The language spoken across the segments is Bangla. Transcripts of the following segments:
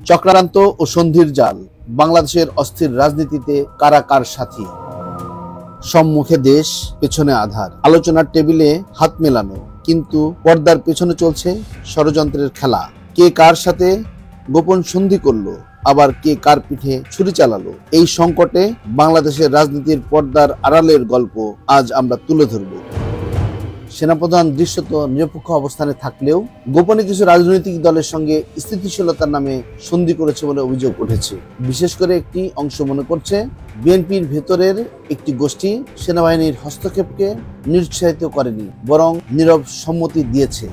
চক্রান্ত ও সন্ধির জাল, বাংলাদেশের অস্থির রাজনীতিতে কারা কার সাথী, সম্মুখে দেশ পেছনে আধার, আলোচনার টেবিলে হাত মেলানো, কিন্তু পর্দার পেছনে চলছে ষড়যন্ত্রের খেলা। কে কার সাথে গোপন সন্ধি করলো, আবার কে কার পিঠে ছুরি চালালো, এই সংকটে বাংলাদেশের রাজনীতির পর্দার আড়ালের গল্প আজ আমরা তুলে ধরব। সেনাপ্রধান দৃশ্যত নিরপেক্ষ অবস্থানে থাকলেও গোপনে কিছু রাজনৈতিক দলের সঙ্গে স্থিতিশীলতার নামে সন্ধি করেছে বলে অভিযোগ উঠেছে। বিশেষ করে একটি অংশ মনে করছে বিএনপির ভেতরের একটি গোষ্ঠী সেনাবাহিনীর হস্তক্ষেপকে নিরুৎসাহিত করেনি, বরং নীরব সম্মতি দিয়েছে।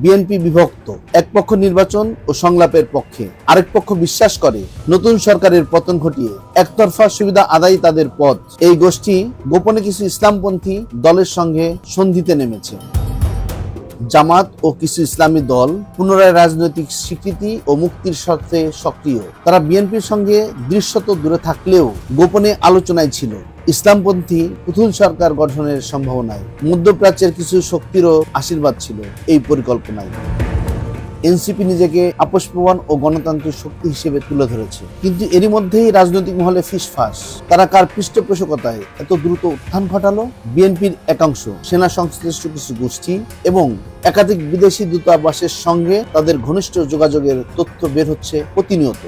বিএনপি বিভক্ত, এক পক্ষ নির্বাচন ও সংলাপের পক্ষে, আরেক পক্ষ বিশ্বাস করে নতুন সরকারের পতন ঘটিয়ে একতরফা সুবিধা আদায় তাদের পথ। এই গোষ্ঠী গোপনে কিছু ইসলামপন্থী দলের সঙ্গে সন্ধিতে নেমেছে। জামাত ও কিছু ইসলামী দল পুনরায় রাজনৈতিক স্বীকৃতি ও মুক্তির স্বার্থে সক্রিয়। তারা বিএনপির সঙ্গে দৃশ্যত দূরে থাকলেও গোপনে আলোচনায় ছিল ইসলামপন্থী পুতুল সরকার গঠনের সম্ভাবনায়। মধ্যপ্রাচ্যের কিছু শক্তিরও আশীর্বাদ ছিল এই পরিকল্পনায়। এনসিপি নিজেকে আপোষপ্রবণ ও গণতান্ত্রিক শক্তি হিসেবে তুলে ধরেছে, কিন্তু এরই মধ্যেই রাজনৈতিক মহলে ফিসফাস। তারা কার পৃষ্ঠপোষকতায় এত দ্রুত উত্থান ঘটালো? বিএনপির একাংশ, সেনা সংশ্লিষ্ট কিছু গোষ্ঠী এবং একাধিক বিদেশি দূতাবাসের সঙ্গে তাদের ঘনিষ্ঠ যোগাযোগের তথ্য বের হচ্ছে প্রতিনিয়ত।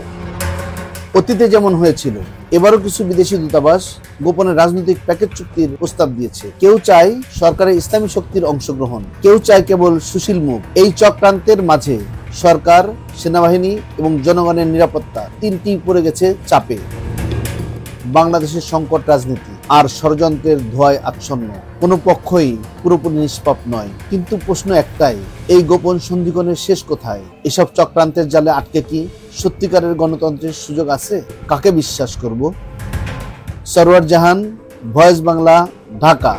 অতীতে যেমন হয়েছিল, এবারও কিছু বিদেশি দূতাবাস গোপনে রাজনৈতিক প্যাকেজ চুক্তির প্রস্তাব দিয়েছে। কেউ চায় সরকারের ইসলামী শক্তির অংশগ্রহণ, কেউ চায় কেবল সুশীল মুখ। এই চক্রান্তের মাঝে সরকার, সেনাবাহিনী এবং জনগণের নিরাপত্তা তিনটি পড়ে গেছে চাপে। বাংলাদেশের সংকট রাজনীতি আর ষড়যন্ত্রের ধোঁয়ায় আচ্ছন্ন, কোনো পক্ষই পুরোপুরি নিষ্পাপ নয়। কিন্তু প্রশ্ন একটাই, এই গোপন সন্ধিকোণের শেষ কোথায়? এসব চক্রান্তের জালে আটকে কি সত্যিকারের গণতন্ত্রের সুযোগ আছে? কাকে বিশ্বাস করব? সরওয়ার জাহান, ভয়েস বাংলা, ঢাকা।